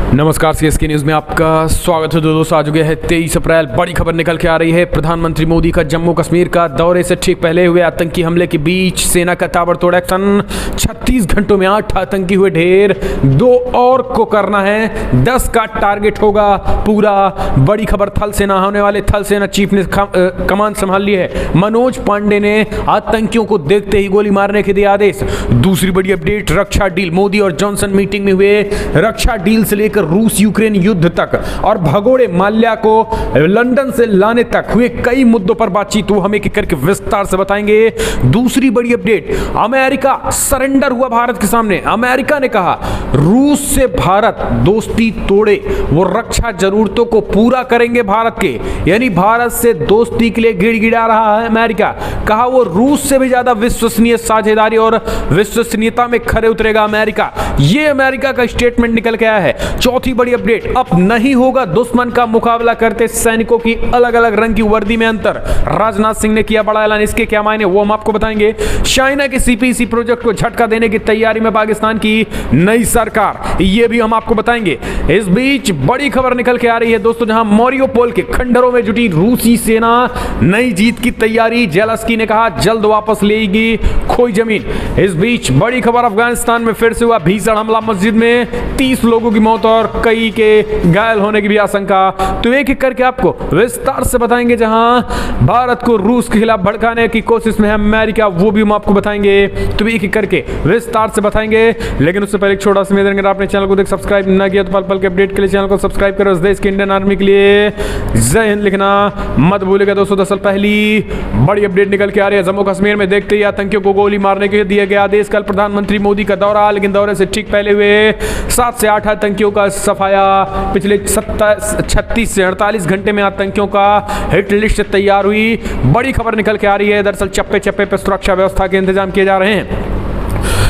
नमस्कार, CSK news में आपका स्वागत है। दोस्तों, आज हो गया है 23 अप्रैल। बड़ी खबर निकल के आ रही है। प्रधानमंत्री मोदी का जम्मू कश्मीर का दौरे से ठीक पहले हुए आतंकी हमले के बीच सेना का ताबड़तोड़ एक्शन। 36 घंटों में 8 आतंकी हुए ढेर, 2 और को करना है, 10 का टारगेट होगा पूरा। बड़ी खबर थल सेना होने वाले थल सेना चीफ ने कमान संभाल ली है। मनोज पांडे ने आतंकियों को देखते ही गोली मारने के दिए आदेश। दूसरी बड़ी अपडेट, रक्षा डील। मोदी और जॉनसन मीटिंग में हुए। रक्षा डील से लेकर रूस यूक्रेन युद्ध तक और भगोड़े माल्या को लंदन से लाने तक हुए कई मुद्दों पर बातचीत, वो हम एक करके विस्तार से बताएंगे। दूसरी बड़ी अपडेट, अमेरिका सरेंडर हुआ भारत के सामने। अमेरिका ने कहा रूस से भारत दोस्ती तोड़े, वो रक्षा जरूरतों को पूरा करेंगे भारत के, यानी भारत से दोस्ती के लिए गिड़गिड़ा रहा है अमेरिका। कहा वो रूस से भी ज्यादा विश्वसनीय साझेदारी और विश्वसनीयता में खरे उतरेगा अमेरिका। ये अमेरिका का स्टेटमेंट निकल के आया है। चौथी बड़ी अपडेट, अब नहीं होगा दुश्मन का मुकाबला करते सैनिकों की अलग अलग रंग की वर्दी में अंतर। राजनाथ सिंह ने किया बड़ा ऐलान, इसके क्या मायने वो हम आपको बताएंगे। चाइना के सीपीसी प्रोजेक्ट को झटका देने की तैयारी में पाकिस्तान की नई सरकार, ये भी हम आपको बताएंगे। इस बीच बड़ी खबर निकल के आ रही है दोस्तों, जहां मोरियोपोल के खंडरों में जुटी रूसी सेना, नई जीत की तैयारी। जेलेंस्की ने कहा जल्द वापस लेगी खोई जमीन। इस बीच बड़ी खबर, अफगानिस्तान में फिर से हुआ भीषण हमला। मस्जिद में 30 लोगों की मौत और कई के घायल होने की भी आशंका। तो एक एक करके आपको विस्तार से बताएंगे। जहां भारत को रूस के खिलाफ भड़काने की कोशिश में है अमेरिका, वो भी हम आपको बताएंगे। तो एक एक करके विस्तार से बताएंगे। लेकिन उससे पहले एक छोटा सा निवेदन, अगर आपने चैनल को देख सब्सक्राइब ना किया तो पल पल के अपडेट के लिए चैनल को सब्सक्राइब करो। इस देश के इंडियन आर्मी के लिए जय हिंद लिखना मत भूलिएगा दोस्तों। दरअसल पहली बड़ी अपडेट निकल के आ रही है। जम्मू कश्मीर में देखते ही आतंकियों को गोली मारने के दिए गए आदेश। कल प्रधानमंत्री मोदी का दौरा, लेकिन दौरे से ठीक पहले हुए 7 से 8 आतंकियों का सफाया। पिछले 36 से 48 घंटे में आतंकियों का हिट लिस्ट तैयार हुई। बड़ी खबर निकल के आ रही है। दरअसल चप्पे चप्पे पर सुरक्षा व्यवस्था के इंतजाम किए जा रहे हैं।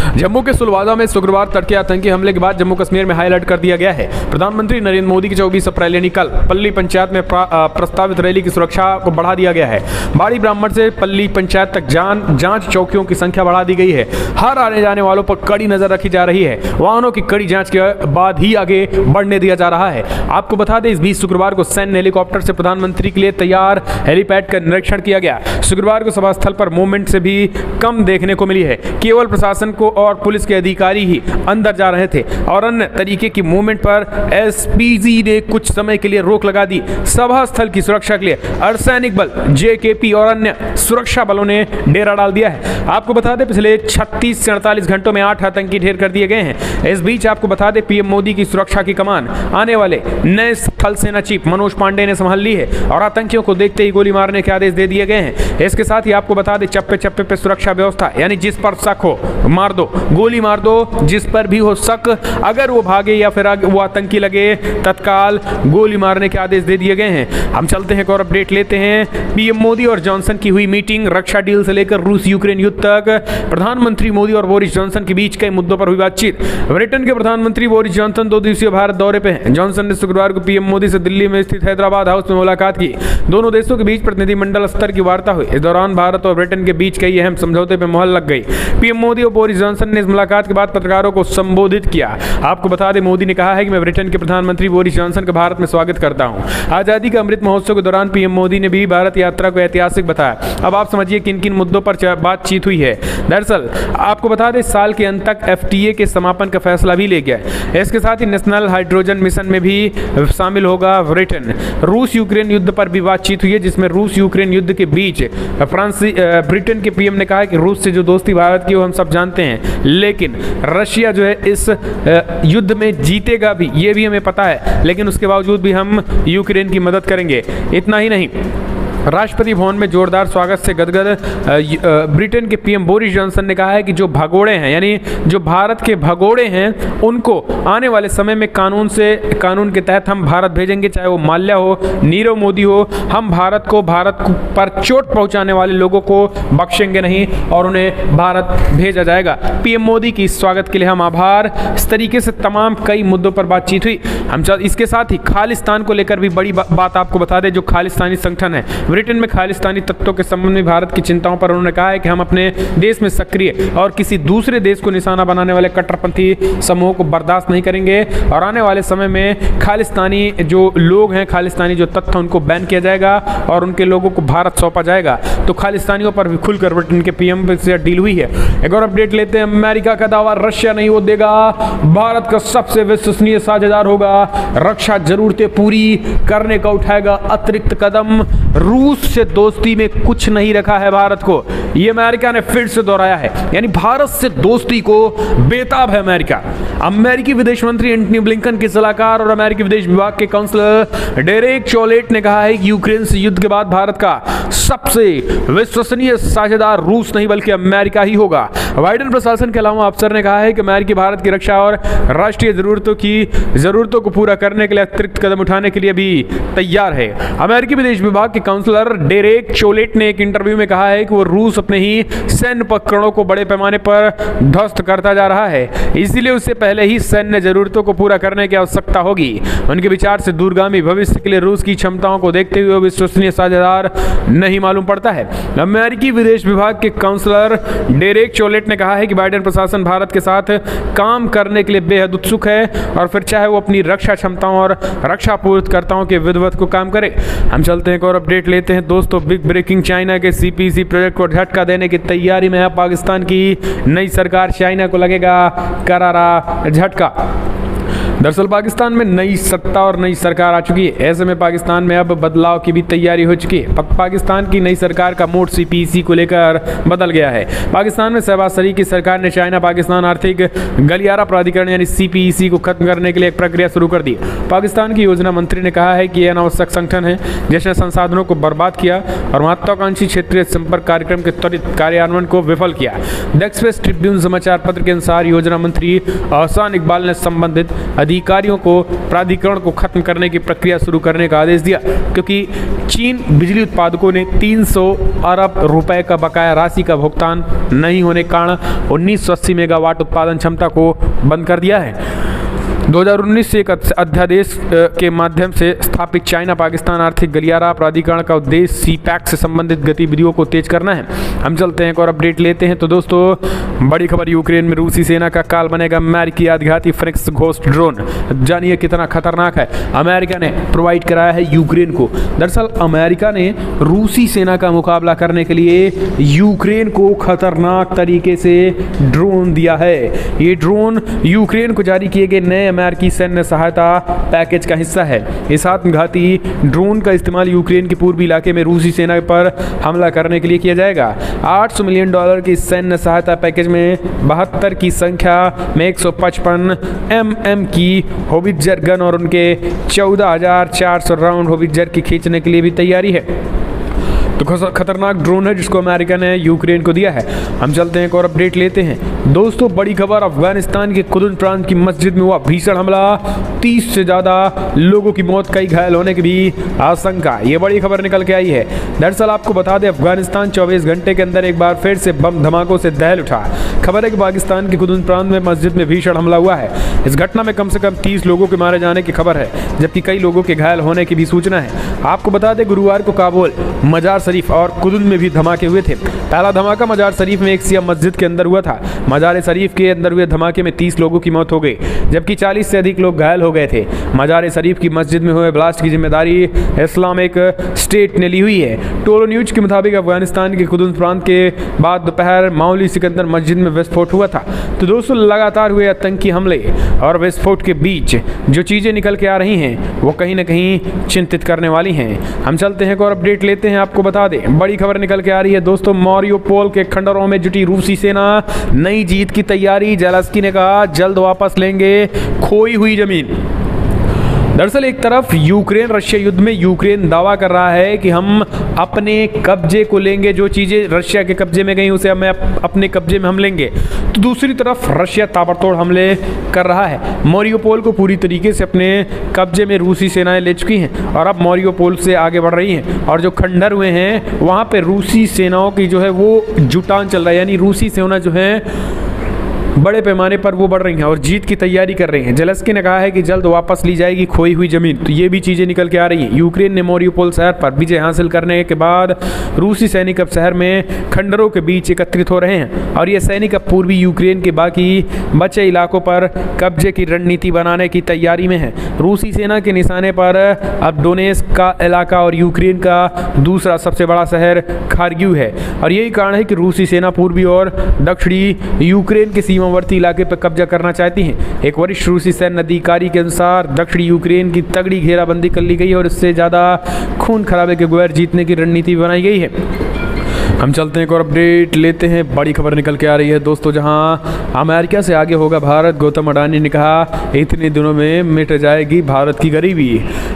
जम्मू के सुलवादा में शुक्रवार तड़के आतंकी हमले के बाद जम्मू कश्मीर में हाई अलर्ट कर दिया गया है। प्रधानमंत्री नरेंद्र मोदी की 24 अप्रैल यानी कल पल्ली पंचायत में प्रस्तावित रैली की सुरक्षा को बढ़ा दिया गया है। बाड़ी ब्राह्मण से पल्ली पंचायत तक जांच चौकियों की संख्या बढ़ा दी गई है। हर आने जाने वालों पर कड़ी नजर रखी जा रही है। वाहनों की कड़ी जांच के बाद ही आगे बढ़ने दिया जा रहा है। आपको बता दें, इस बीच शुक्रवार को सैन्य हेलीकॉप्टर से प्रधानमंत्री के लिए तैयार हेलीपैड का निरीक्षण किया गया। शुक्रवार को सभा स्थल पर मूवमेंट से भी कम देखने को मिली है। केवल प्रशासन को और पुलिस के अधिकारी ही अंदर जा रहे थे और अन्य तरीके की मूवमेंट पर एसपीजी ने कुछ समय के लिए रोक लगा दी। सभा स्थल की सुरक्षा के लिए अर्धसैनिक बल, जेकेपी और अन्य सुरक्षा बलों ने डेरा डाल दिया है। आपको बता दें, पिछले 36 से 48 घंटों में 8 आतंकी ढेर कर दिए गए हैं। इस बीच आपको बता दें, पीएम मोदी की सुरक्षा की कमान आने वाले नए थल सेना चीफ मनोज पांडे ने संभाल ली है और आतंकियों को देखते ही गोली मारने के आदेश दे दिए गए हैं। इसके साथ ही आपको बता दें, चप्पे चप्पे पे सुरक्षा व्यवस्था, यानी जिस पर शक हो मार दो, गोली मार दो। जिस पर भी हो शक, अगर वो भागे या फिर वो आतंकी लगे, तत्काल गोली मारने के आदेश दे दिए गए हैं। हम चलते हैं और अपडेट लेते हैं। पीएम मोदी और जॉनसन की हुई मीटिंग, रक्षा डील से लेकर रूस यूक्रेन युद्ध तक। प्रधानमंत्री मोदी और बोरिस जॉनसन के बीच कई मुद्दों पर हुई बातचीत। ब्रिटेन के प्रधानमंत्री बोरिस जॉनसन 2 दिवसीय भारत दौरे पे हैं। जॉनसन ने शुक्रवार को पीएम मोदी से दिल्ली में स्थित हैदराबाद हाउस में मुलाकात की। दोनों देशों के बीच प्रतिनिधिमंडल स्तर की वार्ता हुई। इस दौरान भारत और ब्रिटेन के बीच कई अहम समझौते पर मुहर लग गई। पीएम मोदी और बोरिस जॉनसन ने इस मुलाकात के बाद पत्रकारों को संबोधित किया। आपको बता दें, मोदी ने कहा है कि मैं ब्रिटेन के प्रधानमंत्री बोरिस जॉनसन का भारत में स्वागत करता हूं। आजादी का अमृत महोत्सव के दौरान पीएम मोदी ने भी भारत यात्रा को ऐतिहासिक बताया। अब आप समझिए किन किन मुद्दों पर बातचीत हुई है। दरअसल आपको बता दें, साल के अंत तक एफटीए के समापन का फैसला भी ले गया है। इसके साथ ही नेशनल हाइड्रोजन मिशन में भी शामिल होगा ब्रिटेन। रूस यूक्रेन युद्ध पर भी बातचीत हुई है, जिसमें रूस यूक्रेन युद्ध के बीच ब्रिटेन के पीएम ने कहा है कि रूस से जो दोस्ती भारत की वो हम सब जानते हैं, लेकिन रशिया जो है इस युद्ध में जीतेगा भी, ये भी हमें पता है, लेकिन उसके बावजूद भी हम यूक्रेन की मदद करेंगे। इतना ही नहीं, राष्ट्रपति भवन में जोरदार स्वागत से गदगद ब्रिटेन के पीएम बोरिस जॉनसन ने कहा है कि जो भगोड़े हैं, यानी जो भारत के भगोड़े हैं, उनको आने वाले समय में कानून के तहत हम भारत भेजेंगे, चाहे वो माल्या हो, नीरव मोदी हो। हम भारत पर चोट पहुंचाने वाले लोगों को बख्शेंगे नहीं और उन्हें भारत भेजा जाएगा। पीएम मोदी की स्वागत के लिए हम आभार। इस तरीके से तमाम कई मुद्दों पर बातचीत हुई। हम इसके साथ ही खालिस्तान को लेकर भी बड़ी बात आपको बता दें। जो खालिस्तानी संगठन है ब्रिटेन में खालिस्तानी तत्वों के संबंध में भारत की चिंताओं पर उन्होंने कहा है कि हम अपने देश में सक्रिय और किसी दूसरे देश को निशाना बनाने वाले कट्टरपंथी समूहों को बर्दाश्त नहीं करेंगे और आने वाले समय में खालिस्तानी जो लोग हैं, खालिस्तानी जो तत्व, उनको बैन किया जाएगा और उनके लोगों को भारत सौंपा जाएगा। तो खालिस्तानियों पर भी खुलकर ब्रिटेन के पीएम से डील हुई है। एक और अपडेट लेते हैं। अमेरिका का दावा रशिया नहीं वो देगा, भारत का सबसे विश्वसनीय साझेदार होगा, रक्षा जरूरतें पूरी करने का उठाएगा अतिरिक्त कदम, रूस से दोस्ती में कुछ नहीं रखा है भारत को। ये अमेरिका ने फिर से दोहराया है, यानी भारत से दोस्ती को बेताब है अमेरिका। अमेरिकी विदेश मंत्री एंटनी ब्लिंकन के सलाहकार और अमेरिकी विदेश विभाग के काउंसलर डेरेक चोलेट ने कहा है कि यूक्रेन से युद्ध के बाद भारत का सबसे विश्वसनीय साझेदार रूस नहीं बल्कि अमेरिका ही होगा। बाइडेन प्रशासन के अलावा अफसर ने कहा है कि अमेरिकी भारत की रक्षा और राष्ट्रीय जरूरतों को पूरा करने के लिए अतिरिक्त कदम उठाने के लिए भी तैयार है। अमेरिकी विदेश विभाग के काउंसलर डेरेक चोलेट ने एक इंटरव्यू में कहा है कि वो रूस अपने ही सैन्य उपकरणों को बड़े पैमाने पर ध्वस्त करता जा रहा है, इसलिए उससे पहले ही सैन्य जरूरतों को पूरा करने की आवश्यकता होगी। उनके विचार से दूरगामी भविष्य के लिए रूस की क्षमताओं को देखते हुए विश्वसनीय साझेदार नहीं मालूम पड़ता है। अमेरिकी विदेश विभाग के काउंसलर डेरेक चोलेट ने कहा है कि बाइडेन प्रशासन भारत के साथ काम करने के लिए बेहद उत्सुक है और फिर चाहे वो अपनी रक्षा क्षमताओं और रक्षा आपूर्तिकर्ताओं के विधिवत को काम करे। हम चलते हैं एक और अपडेट लेते हैं दोस्तों। बिग ब्रेकिंग, चाइना के सीपीसी प्रोजेक्ट को झटका देने की तैयारी में है पाकिस्तान की नई सरकार, चाइना को लगेगा करारा झटका। दरअसल पाकिस्तान में नई सत्ता और नई सरकार आ चुकी है, ऐसे में पाकिस्तान में अब बदलाव की भी तैयारी हो चुकी है। पाकिस्तान की नई सरकार का मोड सीपीसी को लेकर बदल गया है। पाकिस्तान में शहबाज शरीफ की सरकार ने चाइना पाकिस्तान आर्थिक गलियारा प्राधिकरण यानी सीपीसी को खत्म करने के लिए एक प्रक्रिया शुरू कर दी। पाकिस्तान की योजना मंत्री ने कहा है कि यह अनावश्यक संगठन है जिसने संसाधनों को बर्बाद किया और महत्वाकांक्षी क्षेत्रीय संपर्क कार्यक्रम के त्वरित कार्यान्वयन को विफल किया। द एक्सप्रेस ट्रिब्यून समाचार पत्र के अनुसार योजना मंत्री अहसान इकबाल ने संबंधित अधिकारियों को प्राधिकरण को खत्म करने की प्रक्रिया शुरू करने का आदेश दिया, क्योंकि चीन बिजली उत्पादकों ने 300 अरब रुपए का बकाया राशि का भुगतान नहीं होने के कारण 1980 मेगावाट उत्पादन क्षमता को बंद कर दिया है। 2019 से एक अध्यादेश के माध्यम से स्थापित चाइना पाकिस्तान आर्थिक गलियारा प्राधिकरण का उद्देश्य सीपैक से संबंधित गतिविधियों को तेज करना है। हम चलते हैं और अपडेट लेते हैं। तो दोस्तों बड़ी खबर, यूक्रेन में रूसी सेना का काल बनेगा अमेरिकी आत्मघाती फ्रिक्स घोस्ट ड्रोन। जानिए कितना खतरनाक है। अमेरिका ने प्रोवाइड कराया है यूक्रेन को। दरअसल अमेरिका ने रूसी सेना का मुकाबला करने के लिए यूक्रेन को खतरनाक तरीके से ड्रोन दिया है। ये ड्रोन यूक्रेन को जारी किए गए नए अमेरिकी सैन्य सहायता पैकेज का हिस्सा है। इस आत्मघाती ड्रोन का इस्तेमाल यूक्रेन के पूर्वी इलाके में रूसी सेना पर हमला करने के लिए किया जाएगा। $800 मिलियन की सैन्य सहायता पैकेज में 72 की संख्या में 155 mm की होवित्जर गन और उनके 14,400 राउंड होवित्जर की खींचने के लिए भी तैयारी है। तो खतरनाक ड्रोन है जिसको अमेरिका ने यूक्रेन को दिया है। हम चलते हैं एक और अपडेट लेते हैं। दोस्तों बड़ी खबर, अफगानिस्तान के खुदुन प्रांत की मस्जिद में हुआ भीषण हमला, 30 से ज़्यादा लोगों की मौत, कई घायल होने की भी आशंका। ये बड़ी खबर निकल के आई है। दरअसल आपको बता दें, अफगानिस्तान 24 घंटे के अंदर एक बार फिर से बम धमाकों से दहल उठा। खबर है कि पाकिस्तान के खुदुन प्रांत में मस्जिद में भीषण हमला हुआ है। इस घटना में कम से कम 30 लोगों के मारे जाने की खबर है, जबकि कई लोगों के घायल होने की भी सूचना है। आपको बता दें, गुरुवार को काबुल, मजार शरीफ और कुदुन में भी धमाके हुए थे। पहला धमाका मजार शरीफ में एक शिया मस्जिद के अंदर हुआ था। मजार शरीफ के अंदर हुए धमाके में 30 लोगों की मौत हो गई, जबकि 40 से अधिक लोग घायल हो गए थे। मजार शरीफ की मस्जिद में हुए ब्लास्ट की जिम्मेदारी इस्लामिक स्टेट ने ली हुई है। टोलो न्यूज के मुताबिक अफगानिस्तान के कुदुन प्रांत के बाद दोपहर मामूली सिकंदर मस्जिद में विस्फोट हुआ था। तो दोस्तों लगातार हुए आतंकी हमले और विस्फोट के बीच जो चीज़ें निकल के आ रही हैं वो कहीं ना कहीं चिंतित करने वाली हैं। हम चलते हैं और अपडेट लेते हैं। आपको बता दें, बड़ी खबर निकल के आ रही है दोस्तों, मारियोपोल के खंडरों में जुटी रूसी सेना, नई जीत की तैयारी। ज़ेलेंस्की ने कहा जल्द वापस लेंगे खोई हुई जमीन। दरअसल एक तरफ यूक्रेन रशिया युद्ध में यूक्रेन दावा कर रहा है कि हम अपने कब्जे को लेंगे, जो चीज़ें रशिया के कब्जे में गई उसे हमें अपने कब्जे में हम लेंगे। तो दूसरी तरफ रशिया ताबड़तोड़ हमले कर रहा है। मारियोपोल को पूरी तरीके से अपने कब्जे में रूसी सेनाएं ले चुकी हैं और अब मारियोपोल से आगे बढ़ रही हैं। और जो खंडर हुए हैं वहाँ पर रूसी सेनाओं की जो है वो जुटान चल रहा है, यानी रूसी सेना जो है बड़े पैमाने पर वो बढ़ रही हैं और जीत की तैयारी कर रही हैं। जेलेंस्की ने कहा है कि जल्द वापस ली जाएगी खोई हुई जमीन। तो ये भी चीज़ें निकल के आ रही हैं। यूक्रेन ने मारिउपोल शहर पर विजय हासिल करने के बाद रूसी सैनिक अब शहर में खंडरों के बीच एकत्रित हो रहे हैं और ये सैनिक अब पूर्वी यूक्रेन के बाकी बचे इलाकों पर कब्जे की रणनीति बनाने की तैयारी में है। रूसी सेना के निशाने पर अब डोनेट्स्क का इलाका और यूक्रेन का दूसरा सबसे बड़ा शहर खार्किव है और यही कारण है कि रूसी सेना पूर्वी और दक्षिणी यूक्रेन के सीमावर्ती इलाके पर कब्जा करना चाहती है। एक वरिष्ठ रूसी सैन्य अधिकारी के अनुसार दक्षिणी यूक्रेन की तगड़ी घेराबंदी कर ली गई और इससे ज़्यादा खून खराबे के बगैर जीतने की रणनीति बनाई गई है। हम चलते हैं एक और अपडेट लेते हैं। बड़ी खबर निकल के आ रही है दोस्तों, जहां अमेरिका से आगे होगा भारत। गौतम अडानी ने कहा इतने दिनों में मिट जाएगी भारत की गरीबी।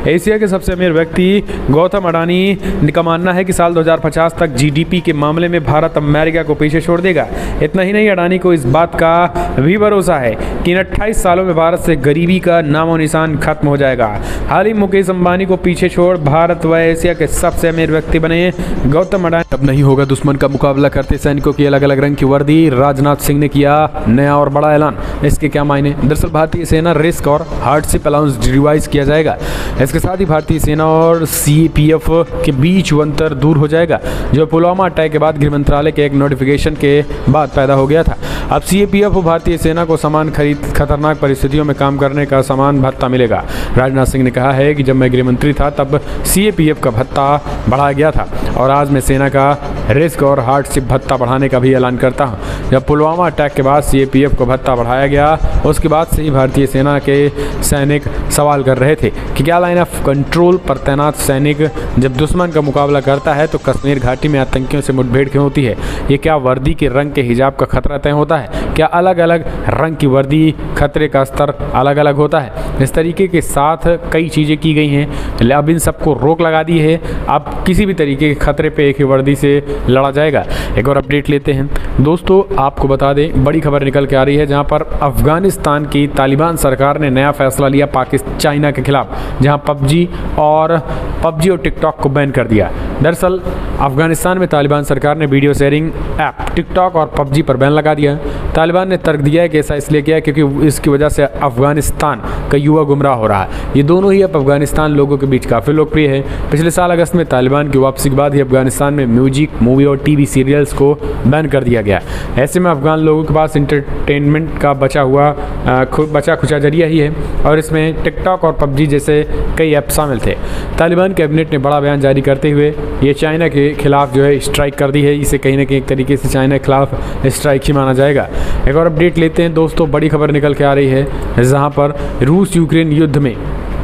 एशिया के सबसे अमीर व्यक्ति गौतम अडानी का मानना है कि साल 2050 तक जीडीपी के मामले में भारत अमेरिका को पीछे छोड़ देगा। इतना ही नहीं, अडानी को इस बात का भी भरोसा है कि इन 28 सालों में भारत से गरीबी का नामो निशान खत्म हो जाएगा। हाल ही मुकेश अंबानी को पीछे छोड़ भारत व एशिया के सबसे अमीर व्यक्ति बने गौतम अडानी। अब नहीं होगा दुश्मन का मुकाबला करते सैनिकों की अलग अलग रंग की वर्दी। राजनाथ सिंह ने किया नया और बड़ा ऐलान। इसके क्या मायने? दरअसल भारतीय सेना रिस्क और हार्डशिप अलाउंस रिवाइज किया जाएगा। इसके साथ ही भारतीय सेना और सीएपीएफ के बीच वो अंतर दूर हो जाएगा जो पुलवामा अटैक के बाद गृह मंत्रालय के एक नोटिफिकेशन के बाद पैदा हो गया था। अब सीएपीएफ और भारतीय सेना को समान खतरनाक परिस्थितियों में काम करने का समान भत्ता मिलेगा। राजनाथ सिंह ने कहा है कि जब मैं गृह मंत्री था तब सीएपीएफ का भत्ता बढ़ाया गया था और आज मैं सेना का रिस्क और हार्डशिप भत्ता बढ़ाने का भी ऐलान करता हूं। जब पुलवामा अटैक के बाद सीएपीएफ को भत्ता बढ़ाया गया उसके बाद से ही भारतीय सेना के सैनिक सवाल कर रहे थे कि क्या लाइन ऑफ कंट्रोल पर तैनात सैनिक जब दुश्मन का मुकाबला करता है तो कश्मीर घाटी में आतंकियों से मुठभेड़ क्यों होती है? ये क्या वर्दी के रंग के हिजाब का खतरा तय होता है? क्या अलग अलग रंग की वर्दी खतरे का स्तर अलग अलग होता है? इस तरीके के साथ कई चीज़ें की गई हैं। अब इन सबको रोक लगा दी है। अब किसी भी तरीके के खतरे पे एक ही वर्दी से लड़ा जाएगा। एक और अपडेट लेते हैं दोस्तों, आपको बता दें बड़ी खबर निकल के आ रही है जहां पर अफगानिस्तान की तालिबान सरकार ने नया फैसला लिया चाइना के खिलाफ, जहां पबजी और टिकटॉक को बैन कर दिया। दरअसल अफगानिस्तान में तालिबान सरकार ने वीडियो शेयरिंग ऐप टिकटॉक और पबजी पर बैन लगा दिया। तालिबान ने तर्क दिया है कि ऐसा इसलिए किया है क्योंकि इसकी वजह से अफगानिस्तान का युवा गुमराह हो रहा है। ये दोनों ही अब अफगानिस्तान लोगों के बीच काफ़ी लोकप्रिय है। पिछले साल अगस्त में तालिबान की वापसी के बाद ही अफगानिस्तान में म्यूजिक, मूवी और टीवी सीरियल्स को बैन कर दिया गया। ऐसे में अफगान लोगों के पास इंटरटेनमेंट का बचा खुचा जरिया ही है और इसमें टिकटॉक और पबजी जैसे कई ऐप शामिल थे। तालिबान कैबिनेट ने बड़ा बयान जारी करते हुए ये चाइना के खिलाफ जो है स्ट्राइक कर दी है। इसे कहीं ना कहीं एक तरीके से चाइना के खिलाफ स्ट्राइक ही माना जाएगा। एक और अपडेट लेते हैं दोस्तों, बड़ी खबर निकल के आ रही है जहां पर रूस यूक्रेन युद्ध में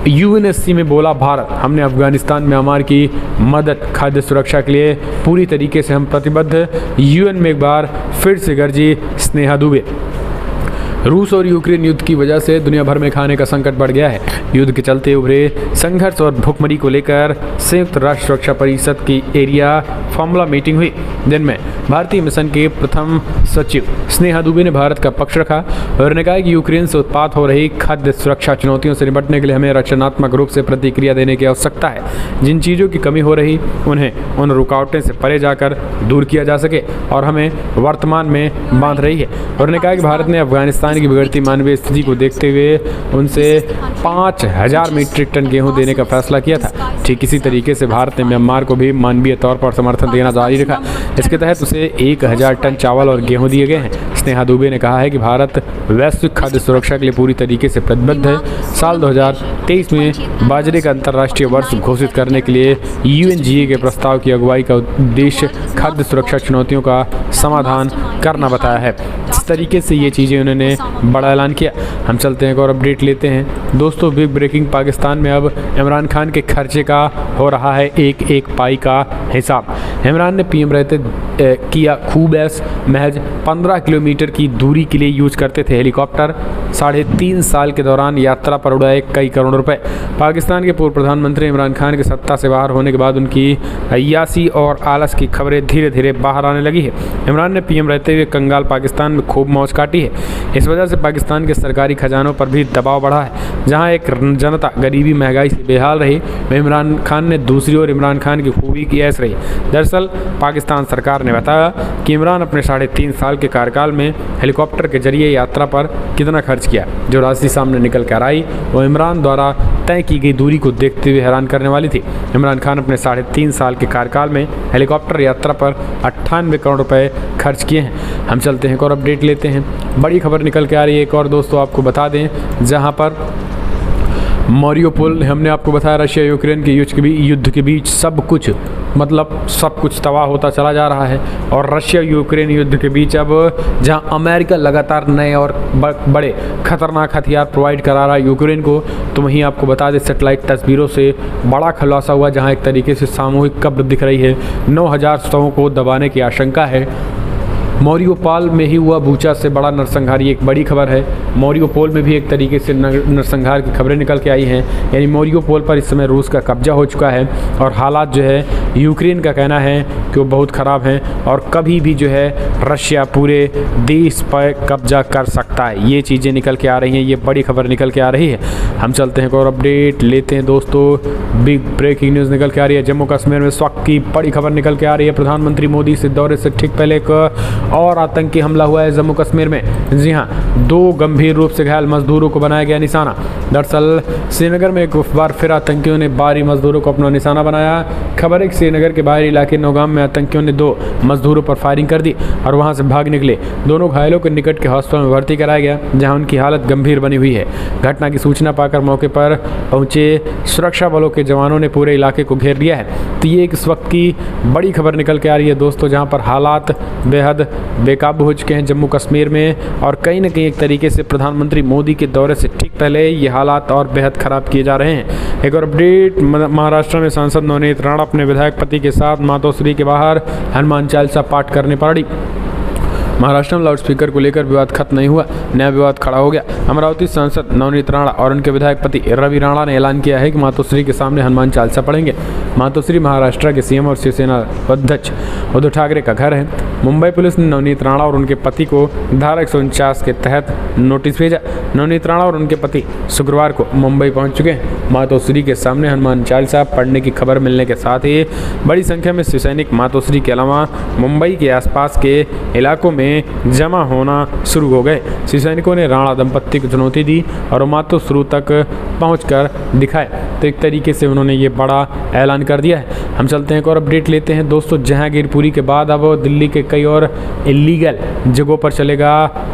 यूएनएससी में बोला भारत, हमने अफगानिस्तान म्यांमार की मदद, खाद्य सुरक्षा के लिए पूरी तरीके से हम प्रतिबद्ध। यूएन में एक बार फिर से गरजी स्नेहा दुबे। रूस और यूक्रेन युद्ध की वजह से दुनिया भर में खाने का संकट बढ़ गया है। युद्ध के चलते उभरे संघर्ष और भुखमरी को लेकर संयुक्त राष्ट्र सुरक्षा परिषद की एरिया फॉर्मूला मीटिंग हुई, जिनमें भारतीय मिशन के प्रथम सचिव स्नेहा दुबे ने भारत का पक्ष रखा और उन्होंने कहा कि यूक्रेन से उत्पाद हो रही खाद्य सुरक्षा चुनौतियों से निपटने के लिए हमें रचनात्मक रूप से प्रतिक्रिया देने की आवश्यकता है। जिन चीज़ों की कमी हो रही उन्हें उन रुकावटें से परे जाकर दूर किया जा सके और हमें वर्तमान में बांध रही है। उन्होंने कहा कि भारत ने अफगानिस्तान की बिगड़ती मानवीय स्थिति को देखते हुए उनसे 5000 मीट्रिक टन गेहूं देने का फैसला किया था। ठीक इसी तरीके से भारत ने म्यांमार को भी मानवीय तौर पर समर्थन देना जारी रखा। इसके तहत उसे 1000 टन चावल और गेहूं दिए गए हैं। स्नेहा दुबे ने कहा है कि भारत वैश्विक खाद्य सुरक्षा के लिए पूरी तरीके से प्रतिबद्ध है। साल 2023 में बाजरे का अंतर्राष्ट्रीय वर्ष घोषित करने के लिए यूएनजीए के प्रस्ताव की अगुवाई का उद्देश्य खाद्य सुरक्षा चुनौतियों का समाधान करना बताया है। इस तरीके से ये चीज़ें उन्होंने बड़ा ऐलान किया। हम चलते हैं और अपडेट लेते हैं दोस्तों, बिग ब्रेकिंग, पाकिस्तान में अब इमरान खान के खर्चे का हो रहा है एक पाई का हिसाब। इमरान ने पीएम रहते किया खूब ऐश, महज 15 किलोमीटर की दूरी के लिए यूज करते थे हेलीकॉप्टर, 3.5 साल के दौरान यात्रा पर उड़ाए कई करोड़ रुपए। पाकिस्तान के पूर्व प्रधानमंत्री इमरान खान के सत्ता से बाहर होने के बाद उनकी अय्यासी और आलस की खबरें धीरे धीरे बाहर आने लगी है। इमरान ने पीएम रहते हुए कंगाल पाकिस्तान में खूब मौज काटी है। इस वजह से पाकिस्तान के सरकारी खजानों पर भी दबाव बढ़ा है। जहां एक जनता गरीबी महंगाई से बेहाल रही, वहीं इमरान खान ने दूसरी ओर इमरान खान की खूबी की ऐश रही। दरअसल पाकिस्तान सरकार ने बताया कि इमरान अपने 3.5 साल के कार्यकाल में हेलीकॉप्टर के जरिए यात्रा पर कितना खर्च किया। जो राशि सामने निकल कर आई वो इमरान द्वारा तय की गई दूरी को देखते हुए हैरान करने वाली थी। इमरान खान अपने 3.5 साल के कार्यकाल में हेलीकॉप्टर यात्रा पर 98 करोड़ रुपए खर्च किए हैं। हम चलते हैं एक और अपडेट लेते हैं। बड़ी खबर निकल के आ रही है एक और दोस्तों, आपको बता दें, जहां पर मारियोपोल हमने आपको बताया रशिया यूक्रेन के युद्ध के बीच सब कुछ तबाह होता चला जा रहा है। और रशिया यूक्रेन युद्ध के बीच अब जहां अमेरिका लगातार नए और बड़े खतरनाक हथियार प्रोवाइड करा रहा है यूक्रेन को, तो वहीं आपको बता दें सेटेलाइट तस्वीरों से बड़ा खुलासा हुआ, जहां एक तरीके से सामूहिक कब्र दिख रही है। 9000 शवों को दबाने की आशंका है। मारियोपोल में ही हुआ बूचा से बड़ा नरसंहार, ये एक बड़ी खबर है। मारियोपोल में भी एक तरीके से नरसंहार की खबरें निकल के आई हैं। यानी मारियोपोल पर इस समय रूस का कब्जा हो चुका है और हालात जो है यूक्रेन का कहना है कि वो बहुत ख़राब हैं और कभी भी जो है रशिया पूरे देश पर कब्जा कर सकता है। ये चीज़ें निकल के आ रही हैं, ये बड़ी खबर निकल के आ रही है। हम चलते हैं और अपडेट लेते हैं दोस्तों। बिग ब्रेकिंग न्यूज़ निकल के आ रही है। जम्मू कश्मीर में इस वक्त की बड़ी खबर निकल के आ रही है। प्रधानमंत्री मोदी से दौरे से ठीक पहले एक और आतंकी हमला हुआ है जम्मू कश्मीर में। जी हां, 2 गंभीर रूप से घायल मजदूरों को बनाया गया निशाना। दरअसल श्रीनगर में एक बार फिर आतंकियों ने बाहरी मजदूरों को अपना निशाना बनाया। खबर है कि श्रीनगर के बाहरी इलाके नौगाम में आतंकियों ने 2 मजदूरों पर फायरिंग कर दी और वहां से भाग निकले। दोनों घायलों को निकट के हॉस्पिटल में भर्ती कराया गया, जहां उनकी हालत गंभीर बनी हुई है। घटना की सूचना पाकर मौके पर पहुंचे सुरक्षा बलों के जवानों ने पूरे इलाके को घेर लिया है। तो ये इस वक्त की बड़ी खबर निकल के आ रही है दोस्तों, जहां पर हालात बेहद बेकाबू हो चुके हैं जम्मू कश्मीर में और कहीं न कहीं एक तरीके से प्रधानमंत्री मोदी के दौरे से ठीक पहले ये हालात और बेहद ख़राब किए जा रहे हैं। एक और अपडेट, महाराष्ट्र में सांसद नवनीत राणा अपने विधायक पति के साथ मातोश्री के बाहर हनुमान चालीसा पाठ करने पड़ी। महाराष्ट्र में लाउडस्पीकर को लेकर विवाद खत्म नहीं हुआ, नया विवाद खड़ा हो गया। अमरावती सांसद नवनीत राणा और उनके विधायक पति रवि राणा ने ऐलान किया है कि मातोश्री के सामने हनुमान चालीसा पढ़ेंगे। मातोश्री महाराष्ट्र के सीएम और शिवसेना अध्यक्ष उद्धव ठाकरे का घर है। मुंबई पुलिस ने नवनीत राणा और उनके पति को धारा 149 के तहत नोटिस भेजा। नवनीत राणा और उनके पति शुक्रवार को मुंबई पहुंच चुके हैं। मातोश्री के सामने हनुमान चालीसा पढ़ने की खबर मिलने के साथ ही बड़ी संख्या में शिव सैनिक मातोश्री के अलावा मुंबई के आसपास के इलाकों में जमा होना शुरू हो गए। शिव सैनिकों ने राणा दंपत्ति को चुनौती दी और मातोश्री तक पहुंचकर दिखाए। तो एक तरीके से उन्होंने ये बड़ा ऐलान कर दिया है। हम चलते हैं एक और अपडेट लेते हैं दोस्तों। जहांगीरपुरी के बाद अब दिल्ली के कई और इलीगल जगहों पर चलेगा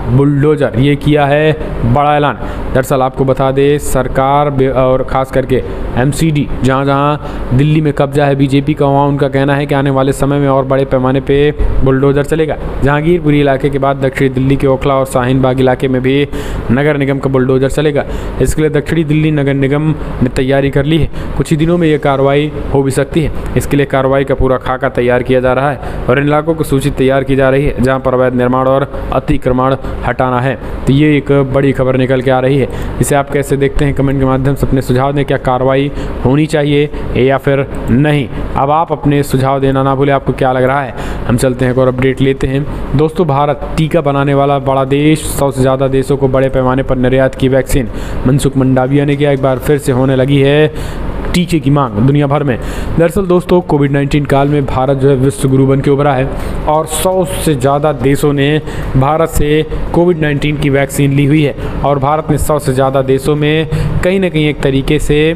बुलडोजर, ये किया है बड़ा ऐलान। दरअसल आपको बता दें, सरकार और ख़ास करके एमसीडी जहाँ जहाँ दिल्ली में कब्जा है बीजेपी का, वहाँ उनका कहना है कि आने वाले समय में और बड़े पैमाने पे बुलडोजर चलेगा। जहांगीरपुरी इलाके के बाद दक्षिणी दिल्ली के ओखला और शाहीन बाग इलाके में भी नगर निगम का बुलडोजर चलेगा। इसके लिए दक्षिणी दिल्ली नगर निगम ने तैयारी कर ली है। कुछ ही दिनों में ये कार्रवाई हो भी सकती है। इसके लिए कार्रवाई का पूरा खाका तैयार किया जा रहा है और इन इलाकों की सूची तैयार की जा रही है जहाँ पर अवैध निर्माण और अतिक्रमण हटाना है। तो ये एक बड़ी खबर निकल के आ रही है। इसे आप कैसे देखते हैं, कमेंट के माध्यम से अपने सुझाव दें। क्या कार्रवाई होनी चाहिए या फिर नहीं? अब आप अपने सुझाव देना ना भूलें, आपको क्या लग रहा है। हम चलते हैं और अपडेट लेते हैं दोस्तों। भारत टीका बनाने वाला बड़ा देश, 100 से ज़्यादा देशों को बड़े पैमाने पर निर्यात की वैक्सीन। मनसुख मंडाविया ने किया, एक बार फिर से होने लगी है टीके की मांग दुनिया भर में। दरअसल दोस्तों, कोविड-19 काल में भारत जो है विश्व गुरु बन के उभरा है और 100 से ज़्यादा देशों ने भारत से कोविड-19 की वैक्सीन ली हुई है और भारत ने 100 से ज़्यादा देशों में कहीं ना कहीं एक तरीके से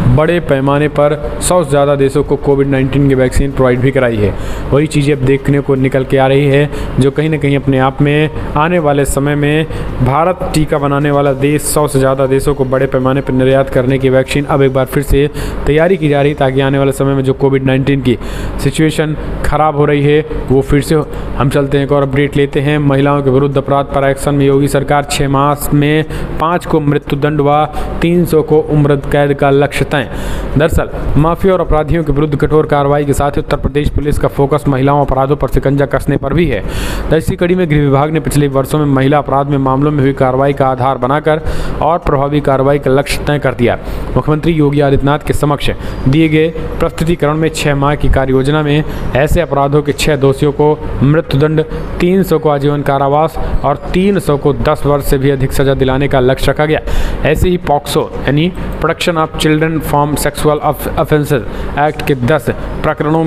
बड़े पैमाने पर 100 से ज़्यादा देशों को कोविड-19 की वैक्सीन प्रोवाइड भी कराई है। वही चीज़ें अब देखने को निकल के आ रही है, जो कहीं ना कहीं अपने आप में आने वाले समय में भारत टीका बनाने वाला देश, 100 से ज़्यादा देशों को बड़े पैमाने पर निर्यात करने की वैक्सीन अब एक बार फिर से तैयारी की जा रही है, ताकि आने वाले समय में जो कोविड-19 की सिचुएशन ख़राब हो रही है वो फिर से हो। हम चलते हैं एक और अपडेट लेते हैं। महिलाओं के विरुद्ध अपराध पर एक्शन में योगी सरकार, 6 माह में 5 को मृत्युदंड व 300 को उम्र कैद का लक्ष्य तय। दरअसल माफिया और अपराधियों के विरुद्ध कठोर कार्रवाई के साथ ही उत्तर प्रदेश पुलिस का फोकस महिलाओं अपराधों पर शिकंजा कसने पर भी है। इसी कड़ी में गृह विभाग ने पिछले वर्षों में महिला अपराध में मामलों में हुई कार्रवाई का आधार बनाकर और प्रभावी कार्रवाई का लक्ष्य तय कर दिया। मुख्यमंत्री योगी आदित्यनाथ के समक्ष दिए गए प्रस्तुतिकरण में 6 माह की कार्य योजना में ऐसे अपराधों के 6 दोषियों को मृत्युदंड, 300 को आजीवन कारावास और 300 को 10 वर्ष से भी अधिक सजा दिलाने का लक्ष्य रखा गया। ऐसे ही पॉक्सो यानी protection of children from sexual offences act के 10 प्रकरणों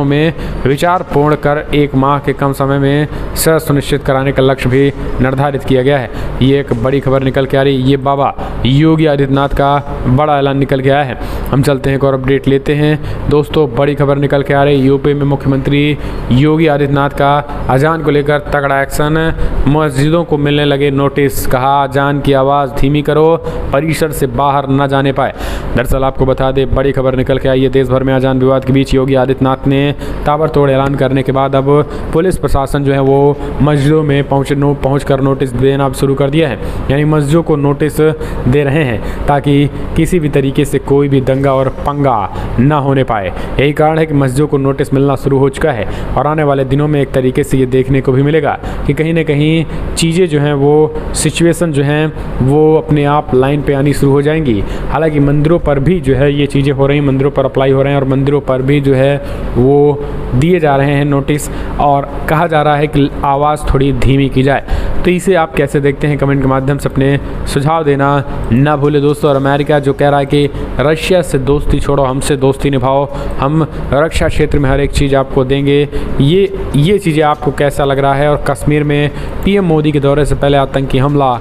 में विचार पूर्ण कर 1 माह के कम समय में सजा सुनिश्चित कराने का लक्ष्य भी निर्धारित किया गया है। ये एक बड़ी खबर निकल के आ रही है। ये बाबा योगी आदित्यनाथ का बड़ा ऐलान निकल के आया है। हम चलते हैं एक और अपडेट लेते हैं। दोस्तों, बड़ी खबर निकल के आ रही है। यूपी में मुख्यमंत्री योगी आदित्यनाथ का अजान को लेकर तगड़ा एक्शन। मस्जिदों को मिलने लगे नोटिस, कहा अजान की आवाज़ धीमी करो, परिसर से बाहर न जाने पाए। दरअसल आपको बता दें, बड़ी खबर निकल के आई है। देश भर में अजान विवाद के बीच योगी आदित्यनाथ ने ताबड़तोड़ ऐलान करने के बाद अब पुलिस प्रशासन जो है वो मस्जिदों में पहुँच कर नोटिस देना अब शुरू कर दिया है। यानी मस्जिदों को नोटिस दे रहे हैं ताकि किसी भी तरीके से कोई भी दंगा और पंगा ना होने पाए। यही कारण है कि मस्जिदों को नोटिस मिलना शुरू हो चुका है और आने वाले दिनों में एक तरीके से ये देखने को भी मिलेगा कि कहीं ना कहीं चीज़ें जो हैं वो सिचुएशन जो हैं वो अपने आप लाइन पे आनी शुरू हो जाएंगी। हालांकि मंदिरों पर भी जो है ये चीज़ें हो रही हैं, मंदिरों पर अप्लाई हो रहे हैं और मंदिरों पर भी जो है वो दिए जा रहे हैं नोटिस और कहा जा रहा है कि आवाज़ थोड़ी धीमी की जाए। तो इसे आप कैसे देखते हैं, कमेंट के माध्यम से अपने सुझाव देना ना भूले दोस्तों। और अमेरिका जो कह रहा है कि रशिया से दोस्ती छोड़ो, हमसे दोस्ती निभाओ, हम रक्षा क्षेत्र में हर एक चीज़ आपको देंगे। ये चीज़ें आपको कैसा लग रहा है? और कश्मीर में पीएम मोदी के दौरे से पहले आतंकी हमला